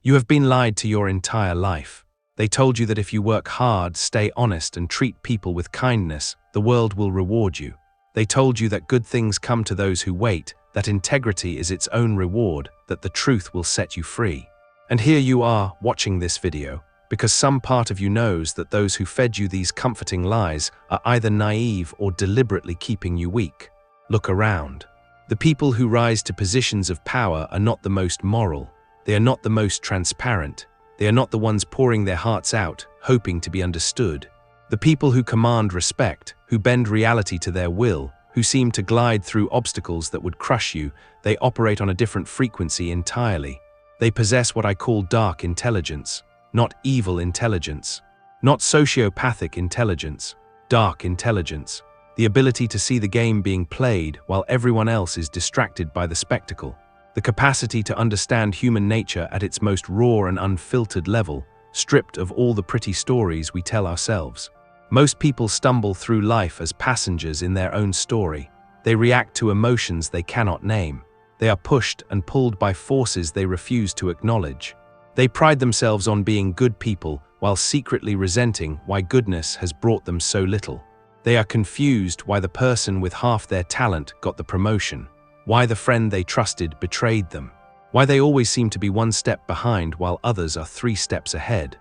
You have been lied to your entire life. They told you that if you work hard, stay honest, and treat people with kindness, the world will reward you. They told you that good things come to those who wait, that integrity is its own reward, that the truth will set you free. And here you are, watching this video, because some part of you knows that those who fed you these comforting lies are either naive or deliberately keeping you weak. Look around. The people who rise to positions of power are not the most moral. They are not the most transparent. They are not the ones pouring their hearts out, hoping to be understood. The people who command respect, who bend reality to their will, who seem to glide through obstacles that would crush you, they operate on a different frequency entirely. They possess what I call dark intelligence, not evil intelligence, not sociopathic intelligence, dark intelligence, the ability to see the game being played while everyone else is distracted by the spectacle, the capacity to understand human nature at its most raw and unfiltered level, stripped of all the pretty stories we tell ourselves. Most people stumble through life as passengers in their own story. They react to emotions they cannot name. They are pushed and pulled by forces they refuse to acknowledge. They pride themselves on being good people while secretly resenting why goodness has brought them so little. They are confused why the person with half their talent got the promotion, why the friend they trusted betrayed them, why they always seem to be one step behind while others are 3 steps ahead.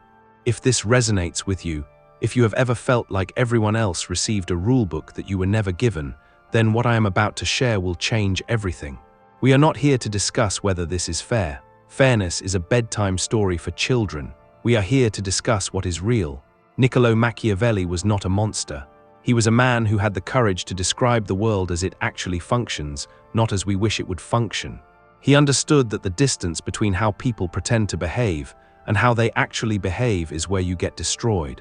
If this resonates with you, if you have ever felt like everyone else received a rulebook that you were never given, then what I am about to share will change everything. We are not here to discuss whether this is fair. Fairness is a bedtime story for children. We are here to discuss what is real. Niccolo Machiavelli was not a monster. He was a man who had the courage to describe the world as it actually functions, not as we wish it would function. He understood that the distance between how people pretend to behave and how they actually behave is where you get destroyed.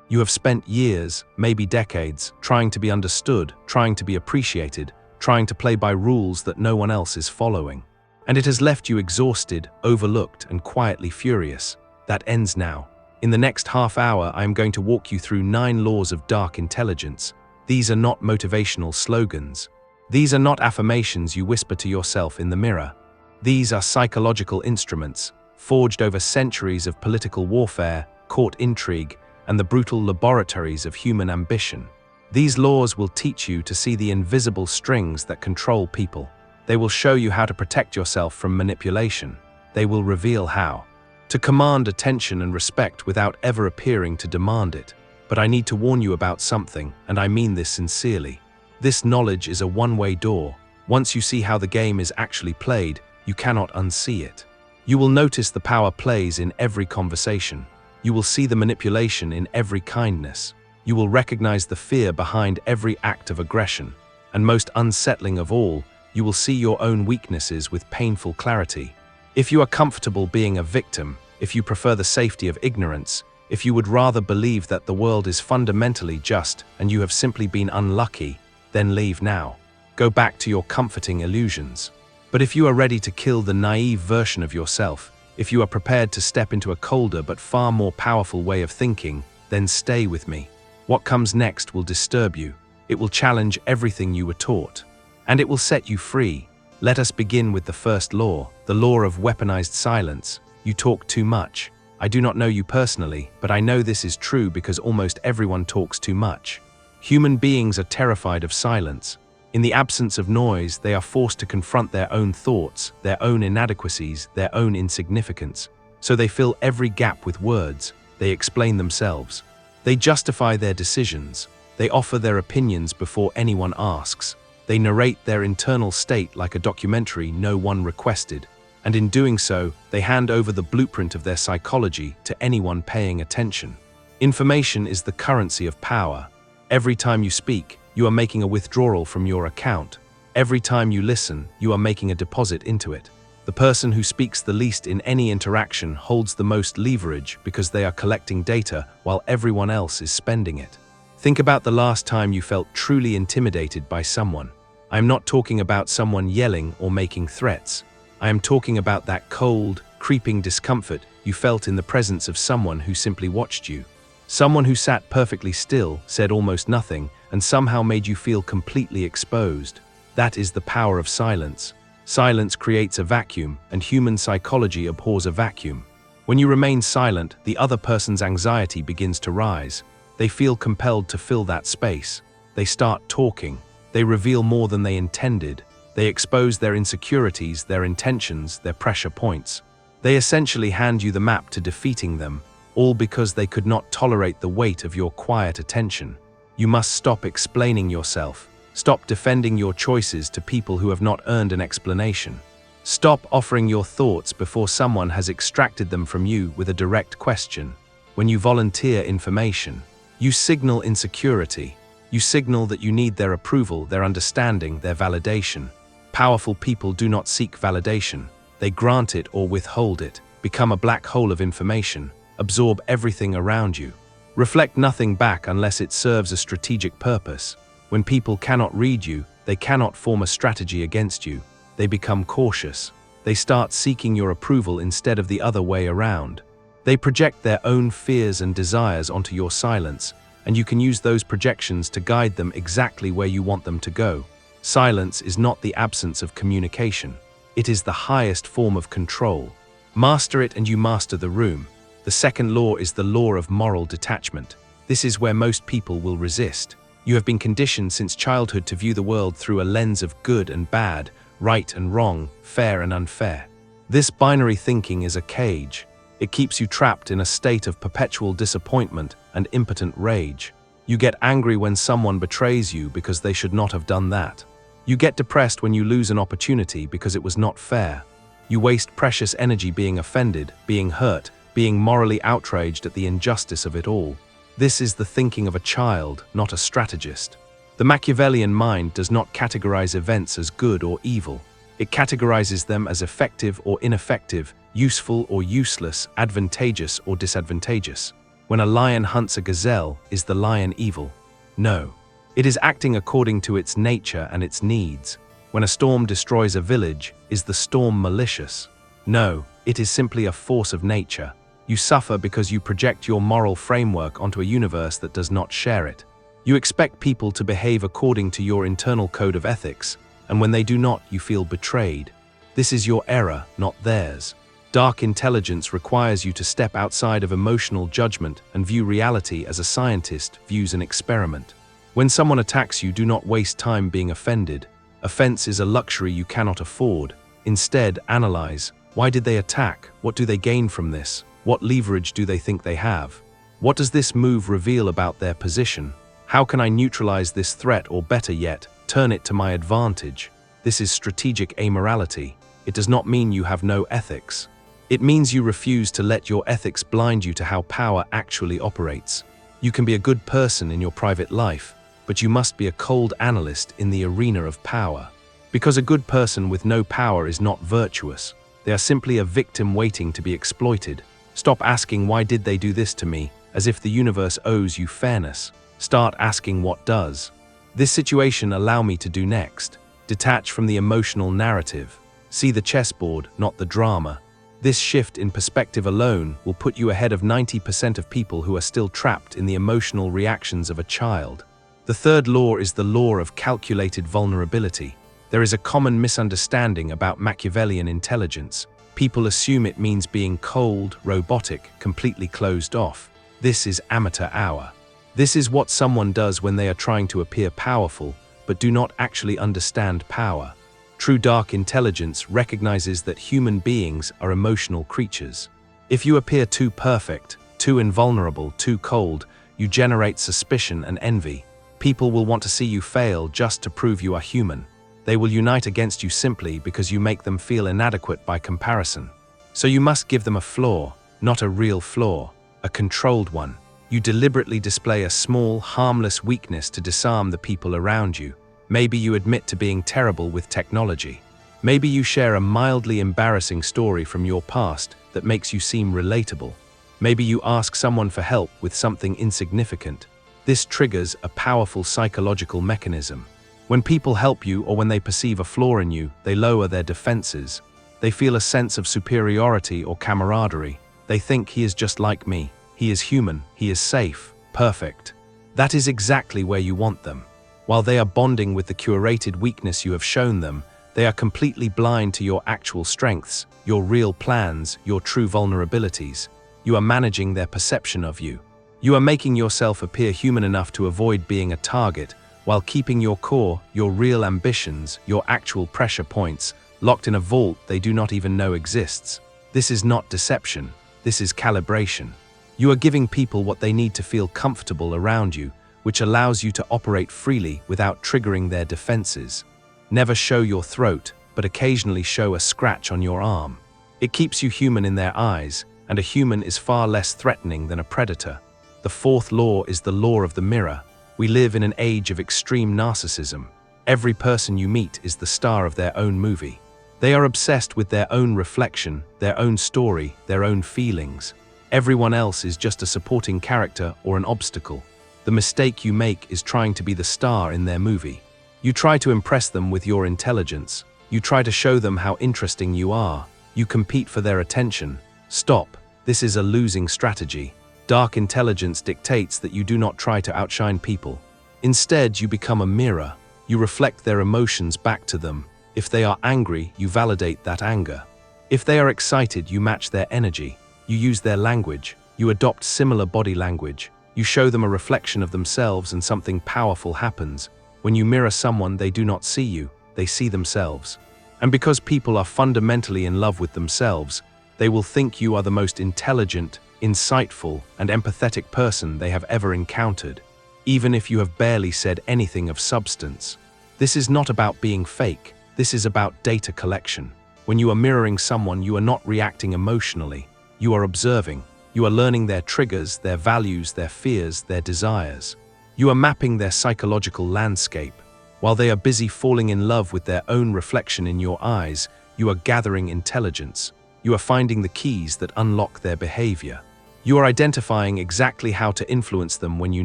You have spent years, maybe decades, trying to be understood, trying to be appreciated, trying to play by rules that no one else is following. And it has left you exhausted, overlooked, and quietly furious. That ends now. In the next half hour, I am going to walk you through 9 laws of dark intelligence. These are not motivational slogans. These are not affirmations you whisper to yourself in the mirror. These are psychological instruments, forged over centuries of political warfare, court intrigue, and the brutal laboratories of human ambition. These laws will teach you to see the invisible strings that control people. They will show you how to protect yourself from manipulation. They will reveal how to command attention and respect without ever appearing to demand it. But I need to warn you about something, and I mean this sincerely. This knowledge is a one-way door. Once you see how the game is actually played, you cannot unsee it. You will notice the power plays in every conversation. You will see the manipulation in every kindness. You will recognize the fear behind every act of aggression. And most unsettling of all, you will see your own weaknesses with painful clarity. If you are comfortable being a victim, if you prefer the safety of ignorance, if you would rather believe that the world is fundamentally just and you have simply been unlucky, then leave now. Go back to your comforting illusions. But if you are ready to kill the naive version of yourself, if you are prepared to step into a colder but far more powerful way of thinking, then stay with me. What comes next will disturb you. It will challenge everything you were taught. And it will set you free. Let us begin with the first law, the law of weaponized silence. You talk too much. I do not know you personally, but I know this is true because almost everyone talks too much. Human beings are terrified of silence. In the absence of noise, they are forced to confront their own thoughts, their own inadequacies, their own insignificance. So they fill every gap with words. They explain themselves. They justify their decisions. They offer their opinions before anyone asks. They narrate their internal state like a documentary no one requested. And in doing so, they hand over the blueprint of their psychology to anyone paying attention. Information is the currency of power. Every time you speak, you are making a withdrawal from your account. Every time you listen, you are making a deposit into it. The person who speaks the least in any interaction holds the most leverage because they are collecting data while everyone else is spending it. Think about the last time you felt truly intimidated by someone. I am not talking about someone yelling or making threats. I am talking about that cold, creeping discomfort you felt in the presence of someone who simply watched you. Someone who sat perfectly still, said almost nothing, and somehow made you feel completely exposed. That is the power of silence. Silence creates a vacuum, and human psychology abhors a vacuum. When you remain silent, the other person's anxiety begins to rise. They feel compelled to fill that space. They start talking. They reveal more than they intended. They expose their insecurities, their intentions, their pressure points. They essentially hand you the map to defeating them, all because they could not tolerate the weight of your quiet attention. You must stop explaining yourself. Stop defending your choices to people who have not earned an explanation. Stop offering your thoughts before someone has extracted them from you with a direct question. When you volunteer information, you signal insecurity. You signal that you need their approval, their understanding, their validation. Powerful people do not seek validation. They grant it or withhold it, become a black hole of information, absorb everything around you. Reflect nothing back unless it serves a strategic purpose. When people cannot read you, they cannot form a strategy against you. They become cautious. They start seeking your approval instead of the other way around. They project their own fears and desires onto your silence, and you can use those projections to guide them exactly where you want them to go. Silence is not the absence of communication. It is the highest form of control. Master it and you master the room. The second law is the law of moral detachment. This is where most people will resist. You have been conditioned since childhood to view the world through a lens of good and bad, right and wrong, fair and unfair. This binary thinking is a cage. It keeps you trapped in a state of perpetual disappointment and impotent rage. You get angry when someone betrays you because they should not have done that. You get depressed when you lose an opportunity because it was not fair. You waste precious energy being offended, being hurt, being morally outraged at the injustice of it all. This is the thinking of a child, not a strategist. The Machiavellian mind does not categorize events as good or evil. It categorizes them as effective or ineffective, useful or useless, advantageous or disadvantageous. When a lion hunts a gazelle, is the lion evil? No. It is acting according to its nature and its needs. When a storm destroys a village, is the storm malicious? No, it is simply a force of nature. You suffer because you project your moral framework onto a universe that does not share it. You expect people to behave according to your internal code of ethics, and when they do not, you feel betrayed. This is your error, not theirs. Dark intelligence requires you to step outside of emotional judgment and view reality as a scientist views an experiment. When someone attacks you, do not waste time being offended. Offense is a luxury you cannot afford. Instead, analyze. Why did they attack? What do they gain from this? What leverage do they think they have? What does this move reveal about their position? How can I neutralize this threat, or better yet, turn it to my advantage? This is strategic amorality. It does not mean you have no ethics. It means you refuse to let your ethics blind you to how power actually operates. You can be a good person in your private life, but you must be a cold analyst in the arena of power. Because a good person with no power is not virtuous. They are simply a victim waiting to be exploited. Stop asking, why did they do this to me, as if the universe owes you fairness. Start asking, what does this situation allow me to do next? Detach from the emotional narrative. See the chessboard, not the drama. This shift in perspective alone will put you ahead of 90% of people who are still trapped in the emotional reactions of a child. The third law is the law of calculated vulnerability. There is a common misunderstanding about Machiavellian intelligence. People assume it means being cold, robotic, completely closed off. This is amateur hour. This is what someone does when they are trying to appear powerful, but do not actually understand power. True dark intelligence recognizes that human beings are emotional creatures. If you appear too perfect, too invulnerable, too cold, you generate suspicion and envy. People will want to see you fail just to prove you are human. They will unite against you simply because you make them feel inadequate by comparison. So you must give them a flaw, not a real flaw, a controlled one. You deliberately display a small, harmless weakness to disarm the people around you. Maybe you admit to being terrible with technology. Maybe you share a mildly embarrassing story from your past that makes you seem relatable. Maybe you ask someone for help with something insignificant. This triggers a powerful psychological mechanism. When people help you or when they perceive a flaw in you, they lower their defenses. They feel a sense of superiority or camaraderie. They think, he is just like me. He is human. He is safe. Perfect. That is exactly where you want them. While they are bonding with the curated weakness you have shown them, They are completely blind to your actual strengths, your real plans, your true vulnerabilities. You are managing their perception of you. You are making yourself appear human enough to avoid being a target, while keeping your core, your real ambitions, your actual pressure points, locked in a vault they do not even know exists. This is not deception. This is calibration. You are giving people what they need to feel comfortable around you, which allows you to operate freely without triggering their defenses. Never show your throat, but occasionally show a scratch on your arm. It keeps you human in their eyes, and a human is far less threatening than a predator. The fourth law is the law of the mirror. We live in an age of extreme narcissism. Every person you meet is the star of their own movie. They are obsessed with their own reflection, their own story, their own feelings. Everyone else is just a supporting character or an obstacle. The mistake you make is trying to be the star in their movie. You try to impress them with your intelligence. You try to show them how interesting you are. You compete for their attention. Stop. This is a losing strategy. Dark intelligence dictates that you do not try to outshine people. Instead, you become a mirror. You reflect their emotions back to them. If they are angry, you validate that anger. If they are excited, you match their energy. You use their language. You adopt similar body language. You show them a reflection of themselves and something powerful happens. When you mirror someone, they do not see you, they see themselves. And because people are fundamentally in love with themselves, they will think you are the most intelligent, insightful, and empathetic person they have ever encountered, even if you have barely said anything of substance. This is not about being fake. This is about data collection. When you are mirroring someone, you are not reacting emotionally. You are observing. You are learning their triggers, their values, their fears, their desires. You are mapping their psychological landscape. While they are busy falling in love with their own reflection in your eyes, you are gathering intelligence. You are finding the keys that unlock their behavior. You are identifying exactly how to influence them when you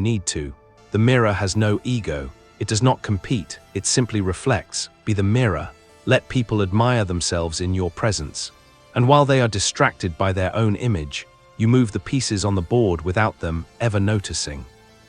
need to. The mirror has no ego. It does not compete. It simply reflects. Be the mirror. Let people admire themselves in your presence. And while they are distracted by their own image, you move the pieces on the board without them ever noticing.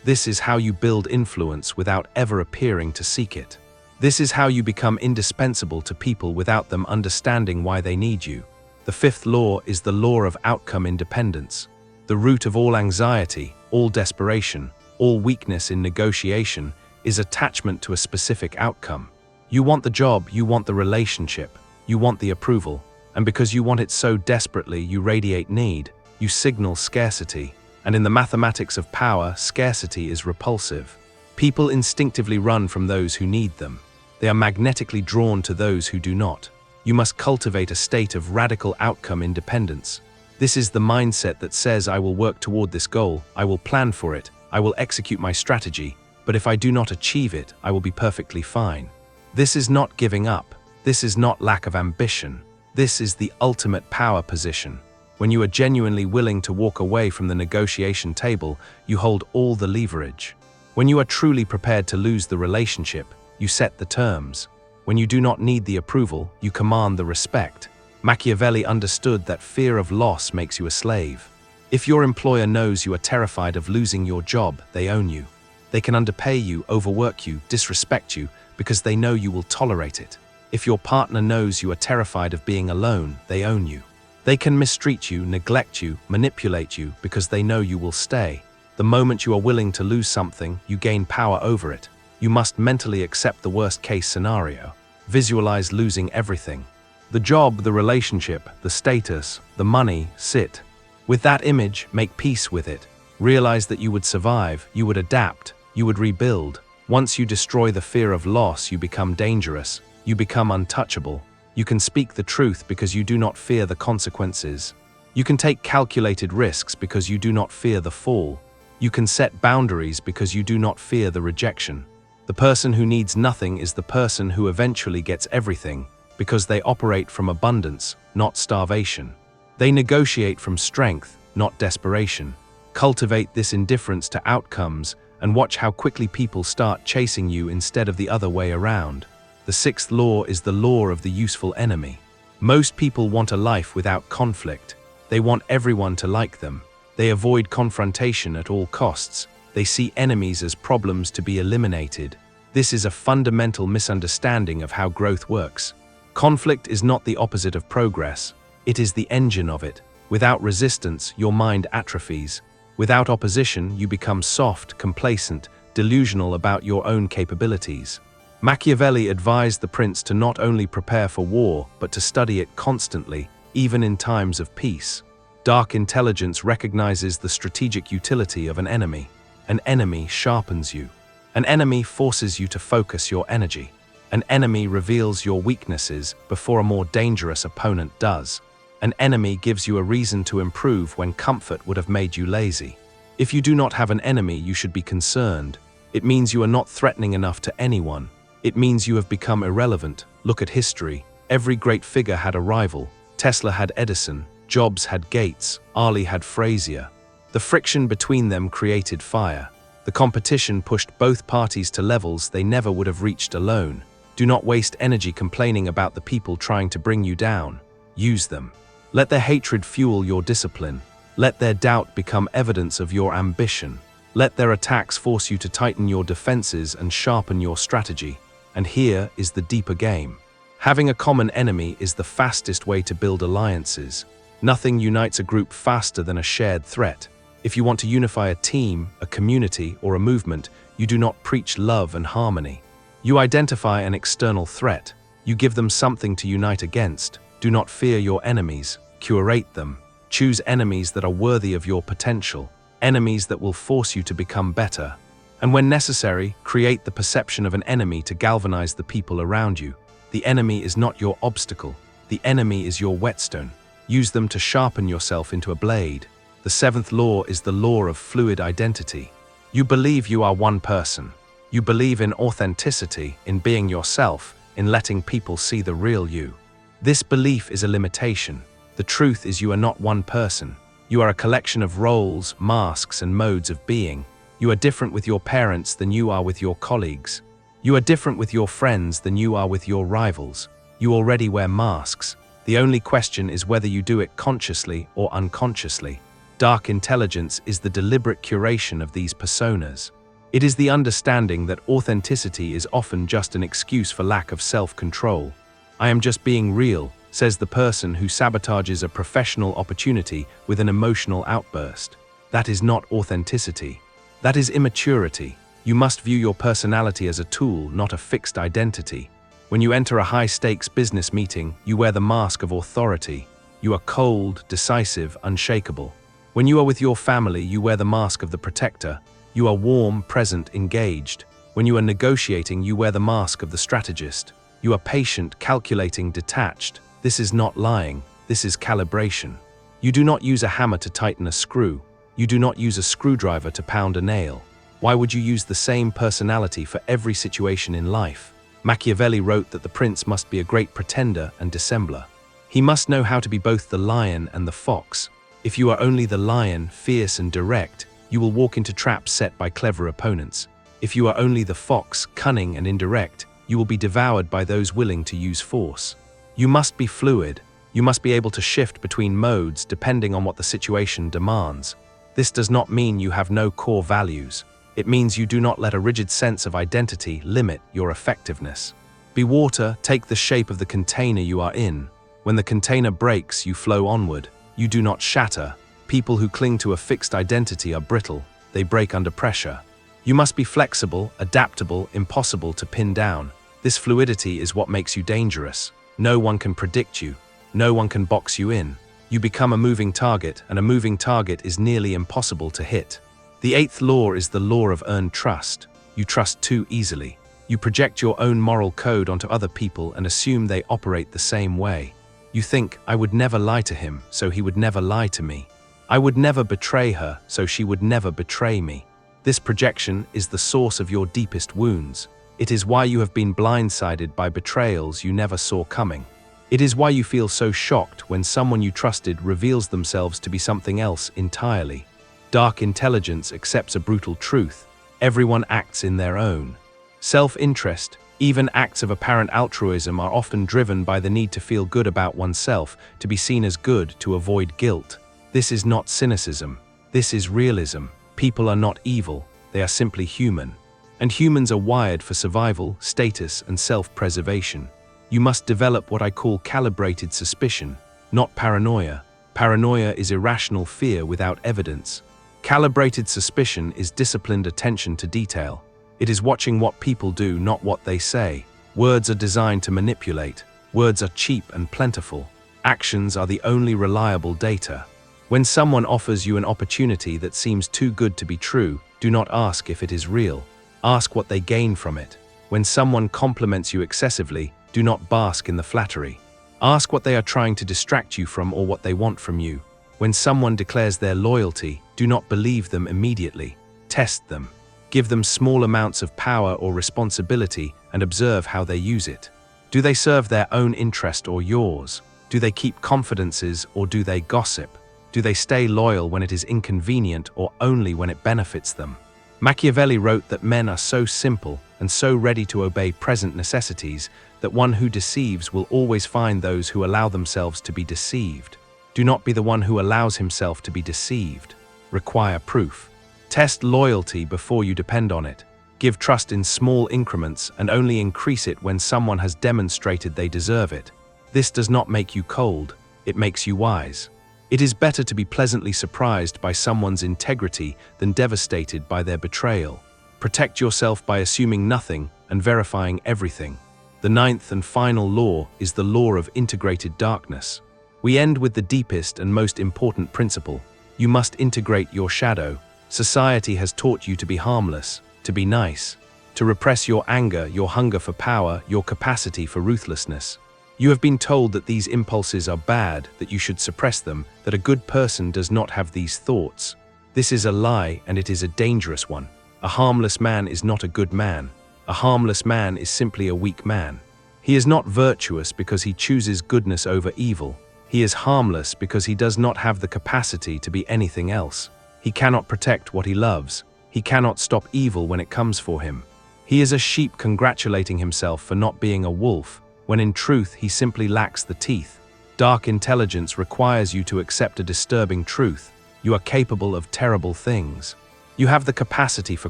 This is how you build influence without ever appearing to seek it. This is how you become indispensable to people without them understanding why they need you. The fifth law is the law of outcome independence. The root of all anxiety, all desperation, all weakness in negotiation is attachment to a specific outcome. You want the job, you want the relationship, you want the approval, and because you want it so desperately, you radiate need, you signal scarcity, and in the mathematics of power, scarcity is repulsive. People instinctively run from those who need them. They are magnetically drawn to those who do not. You must cultivate a state of radical outcome independence. This is the mindset that says, I will work toward this goal, I will plan for it, I will execute my strategy, but if I do not achieve it, I will be perfectly fine. This is not giving up. This is not lack of ambition. This is the ultimate power position. When you are genuinely willing to walk away from the negotiation table, you hold all the leverage. When you are truly prepared to lose the relationship, you set the terms. When you do not need the approval, you command the respect. Machiavelli understood that fear of loss makes you a slave. If your employer knows you are terrified of losing your job, they own you. They can underpay you, overwork you, disrespect you, because they know you will tolerate it. If your partner knows you are terrified of being alone, they own you. They can mistreat you, neglect you, manipulate you, because they know you will stay. The moment you are willing to lose something, you gain power over it. You must mentally accept the worst-case scenario. Visualize losing everything. The job, the relationship, the status, the money, sit. With that image, make peace with it. Realize that you would survive, you would adapt, you would rebuild. Once you destroy the fear of loss, you become dangerous. You become untouchable. You can speak the truth because you do not fear the consequences. You can take calculated risks because you do not fear the fall. You can set boundaries because you do not fear the rejection. The person who needs nothing is the person who eventually gets everything, because they operate from abundance, not starvation. They negotiate from strength, not desperation. Cultivate this indifference to outcomes and watch how quickly people start chasing you instead of the other way around. The sixth law is the law of the useful enemy. Most people want a life without conflict. They want everyone to like them. They avoid confrontation at all costs. They see enemies as problems to be eliminated. This is a fundamental misunderstanding of how growth works. Conflict is not the opposite of progress. It is the engine of it. Without resistance, your mind atrophies. Without opposition, you become soft, complacent, delusional about your own capabilities. Machiavelli advised the prince to not only prepare for war, but to study it constantly, even in times of peace. Dark intelligence recognizes the strategic utility of an enemy. An enemy sharpens you. An enemy forces you to focus your energy. An enemy reveals your weaknesses before a more dangerous opponent does. An enemy gives you a reason to improve when comfort would have made you lazy. If you do not have an enemy, you should be concerned. It means you are not threatening enough to anyone. It means you have become irrelevant. Look at history. Every great figure had a rival. Tesla had Edison. Jobs had Gates. Ali had Frazier. The friction between them created fire. The competition pushed both parties to levels they never would have reached alone. Do not waste energy complaining about the people trying to bring you down. Use them. Let their hatred fuel your discipline. Let their doubt become evidence of your ambition. Let their attacks force you to tighten your defenses and sharpen your strategy. And here is the deeper game. Having a common enemy is the fastest way to build alliances. Nothing unites a group faster than a shared threat. If you want to unify a team, a community, or a movement, you do not preach love and harmony. You identify an external threat. You give them something to unite against. Do not fear your enemies. Curate them. Choose enemies that are worthy of your potential. Enemies that will force you to become better. And when necessary, create the perception of an enemy to galvanize the people around you. The enemy is not your obstacle. The enemy is your whetstone. Use them to sharpen yourself into a blade. The seventh law is the law of fluid identity. You believe you are one person. You believe in authenticity, in being yourself, in letting people see the real you. This belief is a limitation. The truth is you are not one person. You are a collection of roles, masks, and modes of being. You are different with your parents than you are with your colleagues. You are different with your friends than you are with your rivals. You already wear masks. The only question is whether you do it consciously or unconsciously. Dark intelligence is the deliberate curation of these personas. It is the understanding that authenticity is often just an excuse for lack of self-control. I am just being real, says the person who sabotages a professional opportunity with an emotional outburst. That is not authenticity. That is immaturity. You must view your personality as a tool, not a fixed identity. When you enter a high-stakes business meeting, you wear the mask of authority. You are cold, decisive, unshakable. When you are with your family, you wear the mask of the protector. You are warm, present, engaged. When you are negotiating, you wear the mask of the strategist. You are patient, calculating, detached. This is not lying. This is calibration. You do not use a hammer to tighten a screw. You do not use a screwdriver to pound a nail. Why would you use the same personality for every situation in life? Machiavelli wrote that the prince must be a great pretender and dissembler. He must know how to be both the lion and the fox. If you are only the lion, fierce and direct, you will walk into traps set by clever opponents. If you are only the fox, cunning and indirect, you will be devoured by those willing to use force. You must be fluid. You must be able to shift between modes depending on what the situation demands. This does not mean you have no core values. It means you do not let a rigid sense of identity limit your effectiveness. Be water, take the shape of the container you are in. When the container breaks, you flow onward. You do not shatter. People who cling to a fixed identity are brittle. They break under pressure. You must be flexible, adaptable, impossible to pin down. This fluidity is what makes you dangerous. No one can predict you. No one can box you in. You become a moving target, and a moving target is nearly impossible to hit. The eighth law is the law of earned trust. You trust too easily. You project your own moral code onto other people and assume they operate the same way. You think, I would never lie to him, so he would never lie to me. I would never betray her, so she would never betray me. This projection is the source of your deepest wounds. It is why you have been blindsided by betrayals you never saw coming. It is why you feel so shocked when someone you trusted reveals themselves to be something else entirely. Dark intelligence accepts a brutal truth. Everyone acts in their own. Self-interest, even acts of apparent altruism, are often driven by the need to feel good about oneself, to be seen as good, to avoid guilt. This is not cynicism. This is realism. People are not evil. They are simply human. And humans are wired for survival, status, and self-preservation. You must develop what I call calibrated suspicion, not paranoia. Paranoia is irrational fear without evidence. Calibrated suspicion is disciplined attention to detail. It is watching what people do, not what they say. Words are designed to manipulate. Words are cheap and plentiful. Actions are the only reliable data. When someone offers you an opportunity that seems too good to be true, do not ask if it is real. Ask what they gain from it. When someone compliments you excessively, do not bask in the flattery. Ask what they are trying to distract you from or what they want from you. When someone declares their loyalty, do not believe them immediately. Test them. Give them small amounts of power or responsibility and observe how they use it. Do they serve their own interest or yours? Do they keep confidences or do they gossip? Do they stay loyal when it is inconvenient or only when it benefits them? Machiavelli wrote that men are so simple and so ready to obey present necessities that one who deceives will always find those who allow themselves to be deceived. Do not be the one who allows himself to be deceived. Require proof. Test loyalty before you depend on it. Give trust in small increments and only increase it when someone has demonstrated they deserve it. This does not make you cold, it makes you wise. It is better to be pleasantly surprised by someone's integrity than devastated by their betrayal. Protect yourself by assuming nothing and verifying everything. The ninth and final law is the law of integrated darkness. We end with the deepest and most important principle. You must integrate your shadow. Society has taught you to be harmless, to be nice, to repress your anger, your hunger for power, your capacity for ruthlessness. You have been told that these impulses are bad, that you should suppress them, that a good person does not have these thoughts. This is a lie, and it is a dangerous one. A harmless man is not a good man. A harmless man is simply a weak man. He is not virtuous because he chooses goodness over evil. He is harmless because he does not have the capacity to be anything else. He cannot protect what he loves. He cannot stop evil when it comes for him. He is a sheep congratulating himself for not being a wolf, when in truth he simply lacks the teeth. Dark intelligence requires you to accept a disturbing truth. You are capable of terrible things. You have the capacity for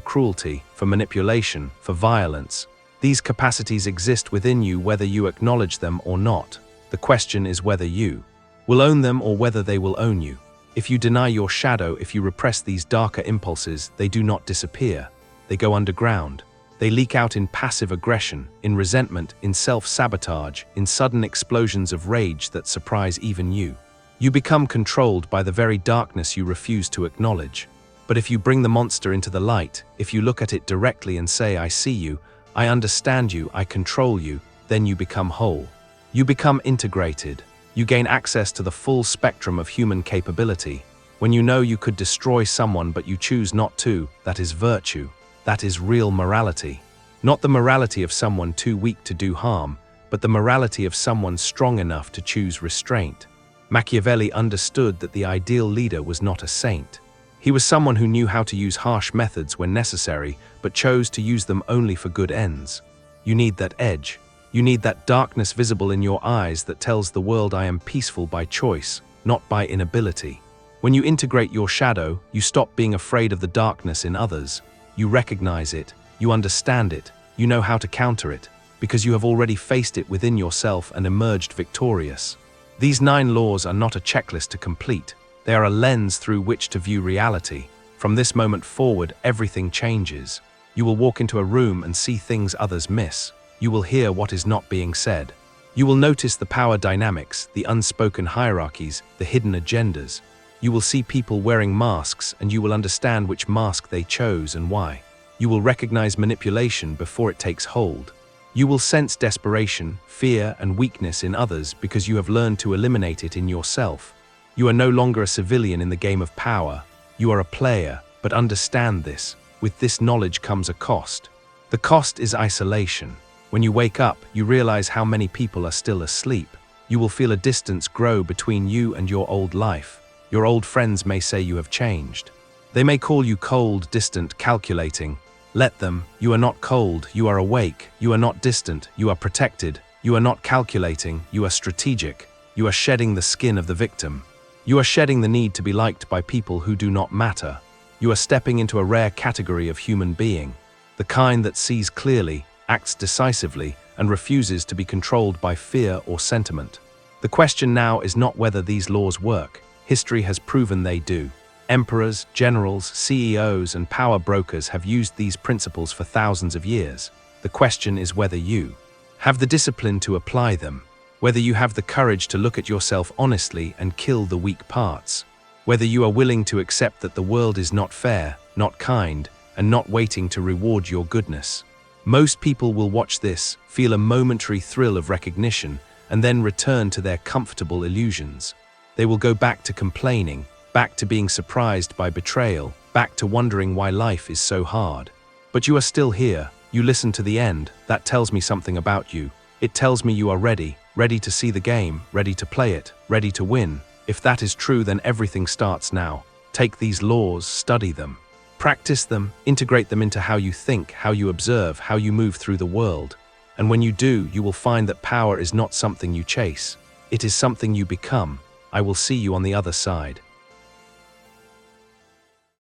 cruelty, for manipulation, for violence. These capacities exist within you whether you acknowledge them or not. The question is whether you will own them or whether they will own you. If you deny your shadow, if you repress these darker impulses, they do not disappear. They go underground. They leak out in passive aggression, in resentment, in self-sabotage, in sudden explosions of rage that surprise even you. You become controlled by the very darkness you refuse to acknowledge. But if you bring the monster into the light, if you look at it directly and say, I see you, I understand you, I control you, then you become whole. You become integrated. You gain access to the full spectrum of human capability. When you know you could destroy someone but you choose not to, that is virtue. That is real morality. Not the morality of someone too weak to do harm, but the morality of someone strong enough to choose restraint. Machiavelli understood that the ideal leader was not a saint. He was someone who knew how to use harsh methods when necessary, but chose to use them only for good ends. You need that edge. You need that darkness visible in your eyes that tells the world I am peaceful by choice, not by inability. When you integrate your shadow, you stop being afraid of the darkness in others. You recognize it, you understand it, you know how to counter it, because you have already faced it within yourself and emerged victorious. These 9 laws are not a checklist to complete. They are a lens through which to view reality. From this moment forward, everything changes. You will walk into a room and see things others miss. You will hear what is not being said. You will notice the power dynamics, the unspoken hierarchies, the hidden agendas. You will see people wearing masks and you will understand which mask they chose and why. You will recognize manipulation before it takes hold. You will sense desperation, fear, and weakness in others because you have learned to eliminate it in yourself. You are no longer a civilian in the game of power. You are a player, but understand this. With this knowledge comes a cost. The cost is isolation. When you wake up, you realize how many people are still asleep. You will feel a distance grow between you and your old life. Your old friends may say you have changed. They may call you cold, distant, calculating. Let them. You are not cold, you are awake. You are not distant, you are protected. You are not calculating, you are strategic. You are shedding the skin of the victim. You are shedding the need to be liked by people who do not matter. You are stepping into a rare category of human being, the kind that sees clearly, acts decisively, and refuses to be controlled by fear or sentiment. The question now is not whether these laws work. History has proven they do. Emperors, generals, CEOs, and power brokers have used these principles for thousands of years. The question is whether you have the discipline to apply them, whether you have the courage to look at yourself honestly and kill the weak parts, whether you are willing to accept that the world is not fair, not kind, and not waiting to reward your goodness. Most people will watch this, feel a momentary thrill of recognition, and then return to their comfortable illusions. They will go back to complaining, back to being surprised by betrayal, back to wondering why life is so hard. But you are still here. You listen to the end. That tells me something about you. It tells me you are ready to see the game, ready to play it, ready to win. If that is true, then everything starts now. Take these laws, study them, practice them, integrate them into how you think, how you observe, how you move through the world. And when you do, you will find that power is not something you chase. It is something you become. I will see you on the other side.